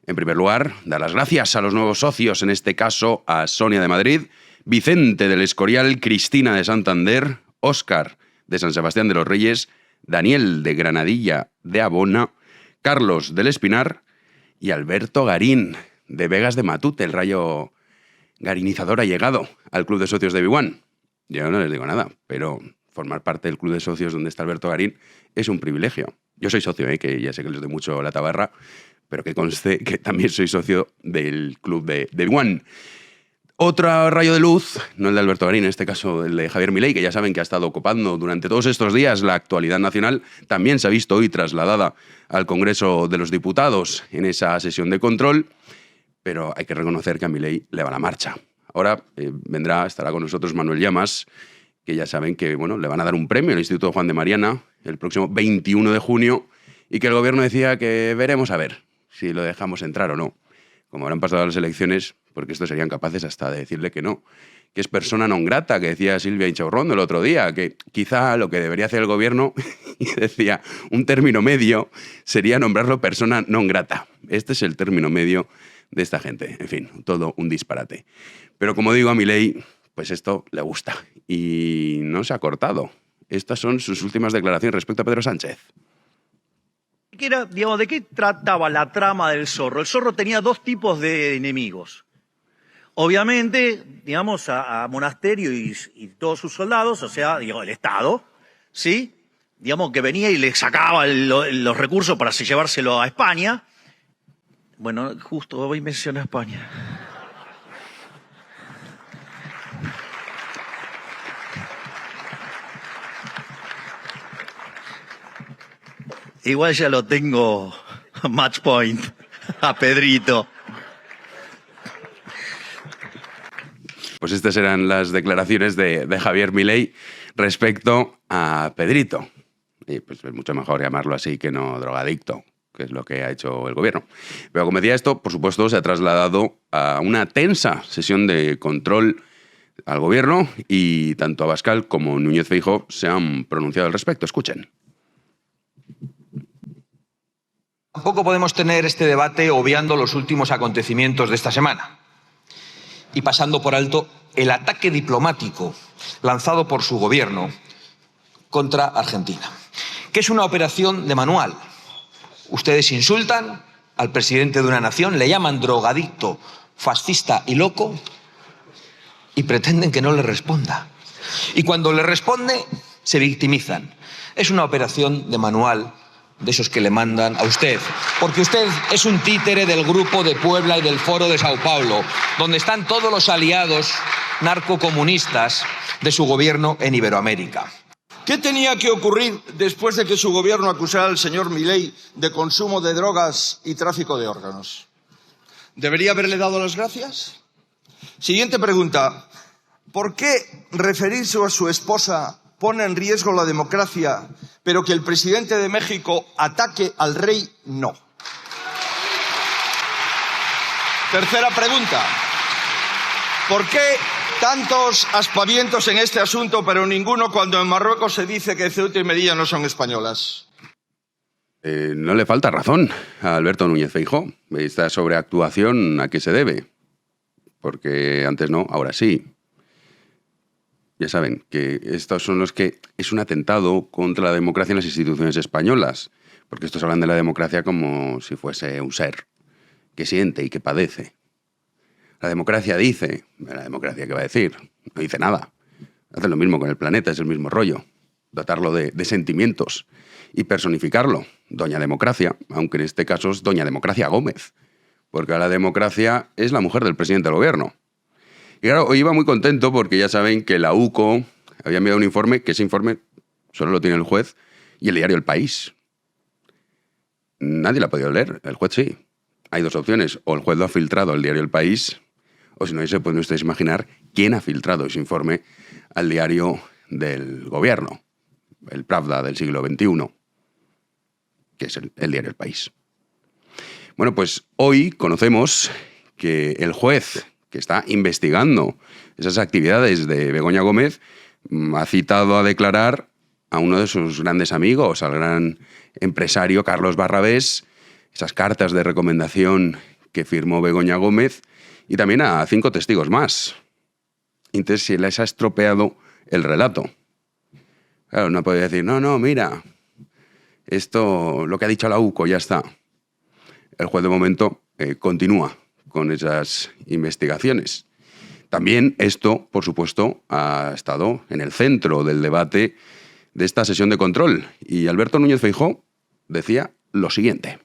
En primer lugar, dar las gracias a los nuevos socios, en este caso a Sonia de Madrid, Vicente del Escorial, Cristina de Santander, Óscar de San Sebastián de los Reyes, Daniel de Granadilla de Abona, Carlos del Espinar y Alberto Garín de Vegas de Matute. El rayo garinizador ha llegado al Club de Socios de B1. Yo no les digo nada, pero formar parte del Club de Socios donde está Alberto Garín es un privilegio. Yo soy socio, que ya sé que les doy mucho la tabarra, pero que conste que también soy socio del Club de B1. Otro rayo de luz, no el de Alberto Garín, en este caso el de Javier Milei, que ya saben que ha estado ocupando durante todos estos días la actualidad nacional, también se ha visto hoy trasladada al Congreso de los Diputados en esa sesión de control, pero hay que reconocer que a Milei le va la marcha. Ahora estará con nosotros Manuel Llamas, que ya saben que le van a dar un premio al Instituto Juan de Mariana el próximo 21 de junio y que el gobierno decía que veremos a ver si lo dejamos entrar o no. Como habrán pasado las elecciones, porque estos serían capaces hasta de decirle que no, que es persona non grata, que decía Silvia Inchaurrondo el otro día, que quizá lo que debería hacer el gobierno, y decía, un término medio sería nombrarlo persona non grata. Este es el término medio de esta gente. En fin, todo un disparate. Pero como digo, a Milei, pues esto le gusta y no se ha cortado. Estas son sus últimas declaraciones respecto a Pedro Sánchez. ¿De qué trataba la trama del Zorro? El Zorro tenía dos tipos de enemigos. Obviamente, a Monasterio y todos sus soldados, o sea, el Estado, ¿sí? Que venía y le sacaba los recursos para llevárselo a España. Bueno, justo hoy mencioné a España. Igual ya lo tengo match point a Pedrito. Pues estas eran las declaraciones de Javier Milei respecto a Pedrito. Y pues es mucho mejor llamarlo así que no drogadicto, que es lo que ha hecho el gobierno. Pero como decía, esto, por supuesto, se ha trasladado a una tensa sesión de control al gobierno y tanto Abascal como Núñez Feijóo se han pronunciado al respecto. Escuchen. Tampoco podemos tener este debate obviando los últimos acontecimientos de esta semana y pasando por alto el ataque diplomático lanzado por su gobierno contra Argentina, que es una operación de manual. Ustedes insultan al presidente de una nación, le llaman drogadicto, fascista y loco y pretenden que no le responda. Y cuando le responde, se victimizan. Es una operación de manual de esos que le mandan a usted, porque usted es un títere del Grupo de Puebla y del Foro de Sao Paulo, donde están todos los aliados narcocomunistas de su gobierno en Iberoamérica. ¿Qué tenía que ocurrir después de que su gobierno acusara al señor Milei de consumo de drogas y tráfico de órganos? ¿Debería haberle dado las gracias? Siguiente pregunta. ¿Por qué referirse a su esposa pone en riesgo la democracia, pero que el presidente de México ataque al rey no? Tercera pregunta. ¿Por qué tantos aspavientos en este asunto, pero ninguno cuando en Marruecos se dice que Ceuta y Melilla no son españolas? No le falta razón a Alberto Núñez Feijóo. Esta sobreactuación, ¿a qué se debe? Porque antes no, ahora sí. Ya saben que estos son los que es un atentado contra la democracia en las instituciones españolas, porque estos hablan de la democracia como si fuese un ser que siente y que padece. La democracia dice, ¿la democracia qué va a decir? No dice nada. Hacen lo mismo con el planeta, es el mismo rollo. Dotarlo de sentimientos y personificarlo. Doña Democracia, aunque en este caso es Doña Democracia Gómez, porque la democracia es la mujer del presidente del gobierno. Y claro, hoy iba muy contento porque ya saben que la UCO había enviado un informe, que ese informe solo lo tiene el juez y el diario El País. Nadie lo ha podido leer, el juez sí. Hay dos opciones, o el juez lo ha filtrado al diario El País, o si no, se pueden ustedes imaginar quién ha filtrado ese informe al diario del gobierno, el Pravda del siglo XXI, que es el diario El País. Bueno, pues hoy conocemos que el juez que está investigando esas actividades de Begoña Gómez ha citado a declarar a uno de sus grandes amigos, al gran empresario Carlos Barrabés, esas cartas de recomendación que firmó Begoña Gómez y también a 5 testigos más. Entonces se les ha estropeado el relato. Claro, no puede decir, no, mira, esto, lo que ha dicho la UCO, ya está. El juez de momento continúa con esas investigaciones. También esto, por supuesto, ha estado en el centro del debate de esta sesión de control. Y Alberto Núñez Feijóo decía lo siguiente.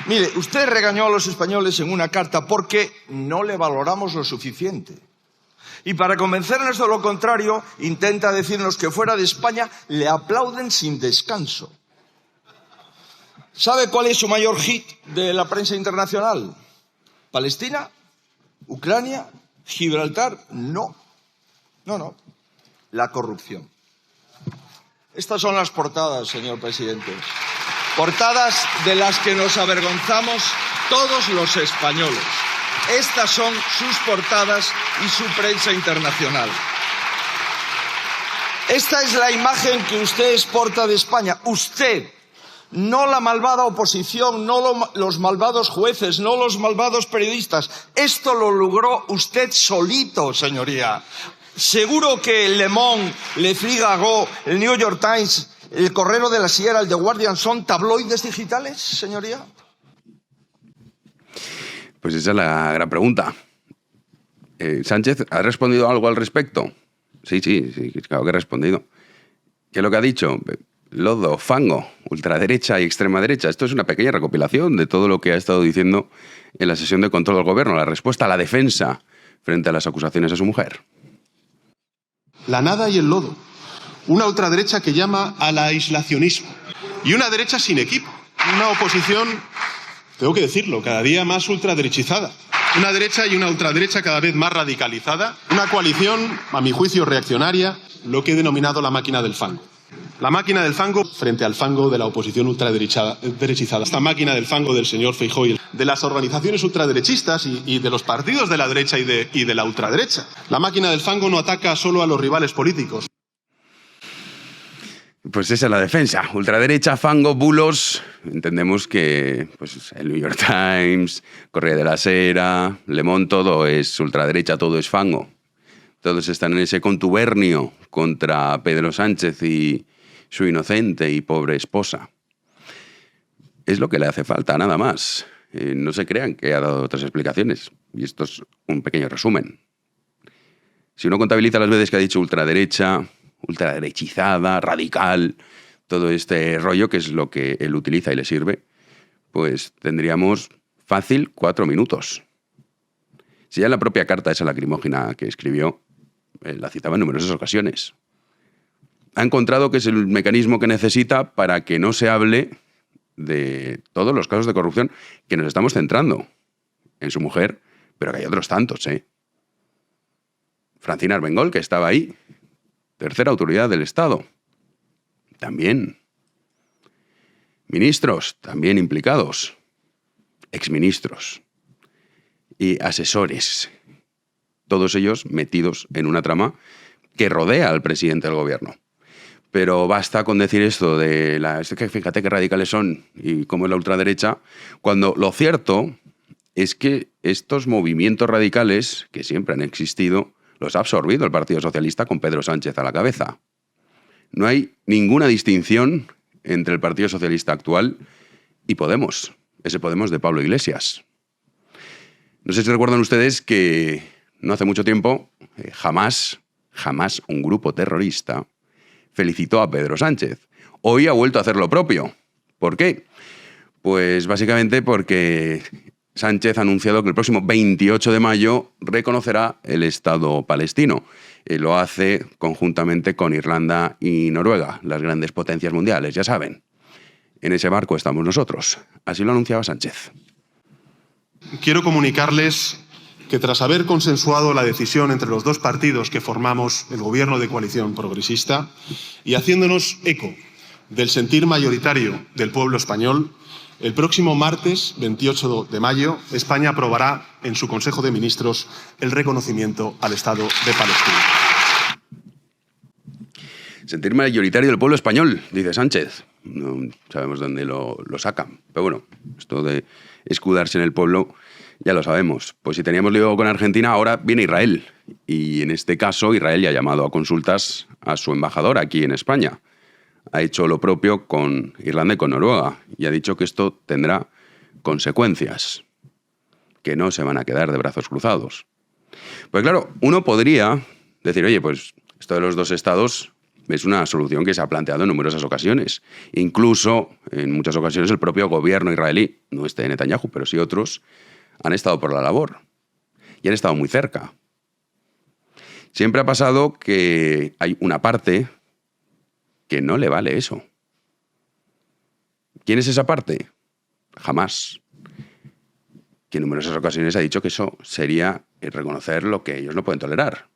Mire, usted regañó a los españoles en una carta porque no le valoramos lo suficiente. Y para convencernos de lo contrario, intenta decirnos que fuera de España le aplauden sin descanso. ¿Sabe cuál es su mayor hit de la prensa internacional? ¿Palestina? ¿Ucrania? ¿Gibraltar? No. La corrupción. Estas son las portadas, señor presidente. Portadas de las que nos avergonzamos todos los españoles. Estas son sus portadas y su prensa internacional. Esta es la imagen que usted exporta de España. Usted, no la malvada oposición, no los malvados jueces, no los malvados periodistas. Esto lo logró usted solito, señoría. Seguro que el Le Monde, Le Figaro, el New York Times, el Correo de la Sierra, el The Guardian son tabloides digitales, señoría. Pues esa es la gran pregunta. ¿Sánchez ha respondido algo al respecto? Sí, claro que ha respondido. ¿Qué es lo que ha dicho? Lodo, fango, ultraderecha y extrema derecha. Esto es una pequeña recopilación de todo lo que ha estado diciendo en la sesión de control del gobierno, la respuesta a la defensa frente a las acusaciones de su mujer. La nada y el lodo. Una ultraderecha que llama al aislacionismo. Y una derecha sin equipo. Una oposición, tengo que decirlo, cada día más ultraderechizada. Una derecha y una ultraderecha cada vez más radicalizada. Una coalición, a mi juicio, reaccionaria, lo que he denominado la máquina del fango. La máquina del fango frente al fango de la oposición ultraderechizada. Esta máquina del fango del señor Feijóo y de las organizaciones ultraderechistas y de los partidos de la derecha y de la ultraderecha. La máquina del fango no ataca solo a los rivales políticos. Pues esa es la defensa. Ultraderecha, fango, bulos. Entendemos que pues, el New York Times, Correo de la Sera, Le Monde, todo es ultraderecha, todo es fango. Todos están en ese contubernio contra Pedro Sánchez y su inocente y pobre esposa. Es lo que le hace falta, nada más. No se crean que ha dado otras explicaciones. Y esto es un pequeño resumen. Si uno contabiliza las veces que ha dicho ultraderecha, ultraderechizada, radical, todo este rollo que es lo que él utiliza y le sirve, pues tendríamos fácil 4 minutos. Si ya en la propia carta esa lacrimógena que escribió, la citaba en numerosas ocasiones. Ha encontrado que es el mecanismo que necesita para que no se hable de todos los casos de corrupción que nos estamos centrando en su mujer, pero que hay otros tantos, Francina Armengol, que estaba ahí, tercera autoridad del Estado, también. Ministros, también implicados. Exministros. Y asesores. Todos ellos metidos en una trama que rodea al presidente del gobierno. Pero basta con decir esto de que fíjate qué radicales son y cómo es la ultraderecha, cuando lo cierto es que estos movimientos radicales, que siempre han existido, los ha absorbido el Partido Socialista con Pedro Sánchez a la cabeza. No hay ninguna distinción entre el Partido Socialista actual y Podemos, ese Podemos de Pablo Iglesias. No sé si recuerdan ustedes que no hace mucho tiempo, jamás un grupo terrorista felicitó a Pedro Sánchez. Hoy ha vuelto a hacer lo propio. ¿Por qué? Pues básicamente porque Sánchez ha anunciado que el próximo 28 de mayo reconocerá el Estado palestino. Lo hace conjuntamente con Irlanda y Noruega, las grandes potencias mundiales, ya saben. En ese barco estamos nosotros. Así lo anunciaba Sánchez. Quiero comunicarles que tras haber consensuado la decisión entre los dos partidos que formamos el gobierno de coalición progresista y haciéndonos eco del sentir mayoritario del pueblo español, el próximo martes 28 de mayo España aprobará en su Consejo de Ministros el reconocimiento al Estado de Palestina. Sentir mayoritario del pueblo español, dice Sánchez. No sabemos dónde lo sacan. Pero bueno, esto de escudarse en el pueblo ya lo sabemos. Pues si teníamos lío con Argentina, ahora viene Israel. Y en este caso, Israel ya ha llamado a consultas a su embajador aquí en España. Ha hecho lo propio con Irlanda y con Noruega. Y ha dicho que esto tendrá consecuencias, que no se van a quedar de brazos cruzados. Pues claro, uno podría decir, oye, pues esto de los dos estados es una solución que se ha planteado en numerosas ocasiones. Incluso, en muchas ocasiones, el propio gobierno israelí, no este de Netanyahu, pero sí otros, han estado por la labor. Y han estado muy cerca. Siempre ha pasado que hay una parte que no le vale eso. ¿Quién es esa parte? Hamás. Que en numerosas ocasiones ha dicho que eso sería reconocer lo que ellos no pueden tolerar.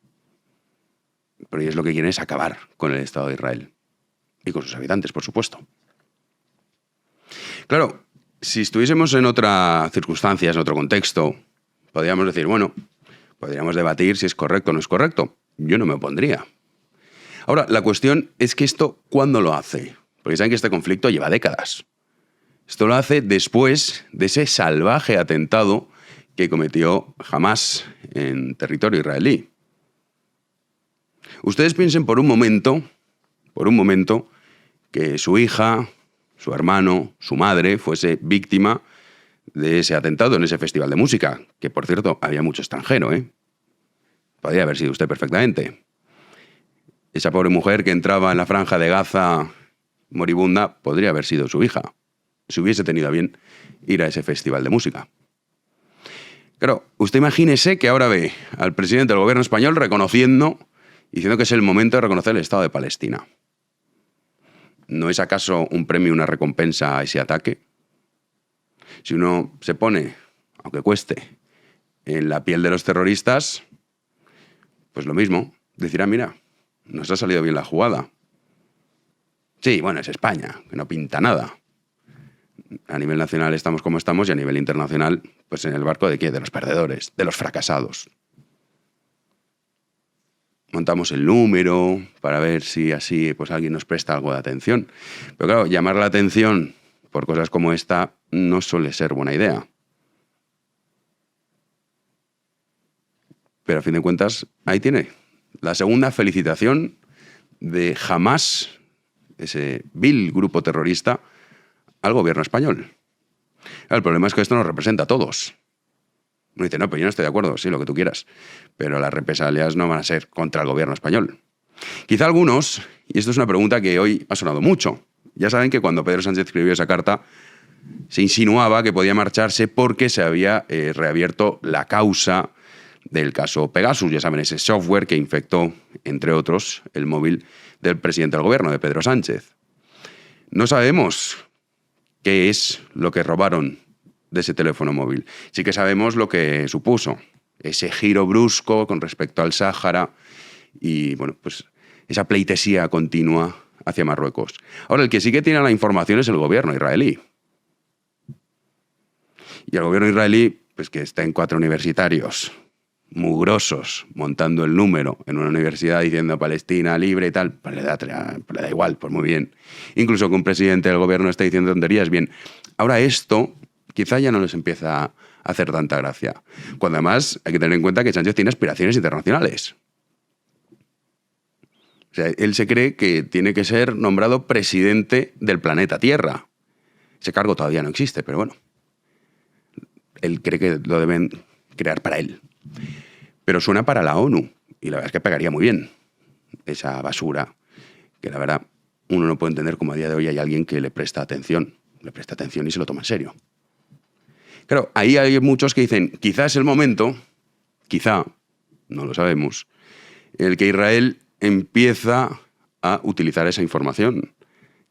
Pero ellos lo que quieren es acabar con el Estado de Israel. Y con sus habitantes, por supuesto. Claro, si estuviésemos en otras circunstancias, en otro contexto, podríamos decir, bueno, podríamos debatir si es correcto o no es correcto. Yo no me opondría. Ahora, la cuestión es que esto, ¿cuándo lo hace? Porque saben que este conflicto lleva décadas. Esto lo hace después de ese salvaje atentado que cometió Hamás en territorio israelí. Ustedes piensen por un momento, que su hija, su hermano, su madre fuese víctima de ese atentado en ese festival de música, que por cierto había mucho extranjero, ¿eh? Podría haber sido usted perfectamente. Esa pobre mujer que entraba en la franja de Gaza moribunda podría haber sido su hija, si hubiese tenido a bien ir a ese festival de música. Claro, usted imagínese que ahora ve al presidente del gobierno español diciendo que es el momento de reconocer el Estado de Palestina. ¿No es acaso un premio, una recompensa a ese ataque? Si uno se pone, aunque cueste, en la piel de los terroristas, pues lo mismo, decirá, mira, nos ha salido bien la jugada. Sí, bueno, es España, que no pinta nada. A nivel nacional estamos como estamos y a nivel internacional, pues en el barco de ¿qué? De los perdedores, de los fracasados. Montamos el número para ver si así pues alguien nos presta algo de atención. Pero claro, llamar la atención por cosas como esta no suele ser buena idea. Pero a fin de cuentas, ahí tiene la segunda felicitación de Hamás, ese vil grupo terrorista, al gobierno español. El problema es que esto nos representa a todos. Uno dice, no, pero yo no estoy de acuerdo, sí, lo que tú quieras. Pero las represalias no van a ser contra el gobierno español. Quizá algunos, y esto es una pregunta que hoy ha sonado mucho, ya saben que cuando Pedro Sánchez escribió esa carta, se insinuaba que podía marcharse porque se había reabierto la causa del caso Pegasus, ya saben, ese software que infectó, entre otros, el móvil del presidente del gobierno, de Pedro Sánchez. No sabemos qué es lo que robaron de ese teléfono móvil. Sí que sabemos lo que supuso, ese giro brusco con respecto al Sáhara y, bueno, pues esa pleitesía continua hacia Marruecos. Ahora, el que sí que tiene la información es el gobierno israelí. Y el gobierno israelí, pues que está en 4 universitarios mugrosos montando el número en una universidad diciendo Palestina libre y tal, pues le da igual, pues muy bien. Incluso que un presidente del gobierno esté diciendo tonterías, bien. Ahora esto quizá ya no les empieza a hacer tanta gracia. Cuando además hay que tener en cuenta que Sánchez tiene aspiraciones internacionales. O sea, él se cree que tiene que ser nombrado presidente del planeta Tierra. Ese cargo todavía no existe, pero bueno. Él cree que lo deben crear para él. Pero suena para la ONU. Y la verdad es que pegaría muy bien esa basura. Que la verdad uno no puede entender cómo a día de hoy hay alguien que le presta atención. Le presta atención y se lo toma en serio. Claro, ahí hay muchos que dicen, quizá es el momento, quizá, no lo sabemos, en el que Israel empieza a utilizar esa información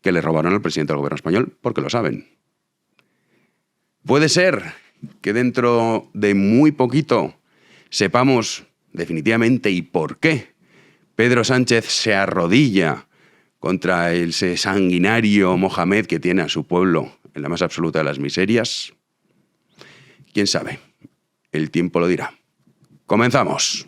que le robaron al presidente del gobierno español, porque lo saben. Puede ser que dentro de muy poquito sepamos definitivamente y por qué Pedro Sánchez se arrodilla contra ese sanguinario Mohamed que tiene a su pueblo en la más absoluta de las miserias. ¿Quién sabe? El tiempo lo dirá. ¡Comenzamos!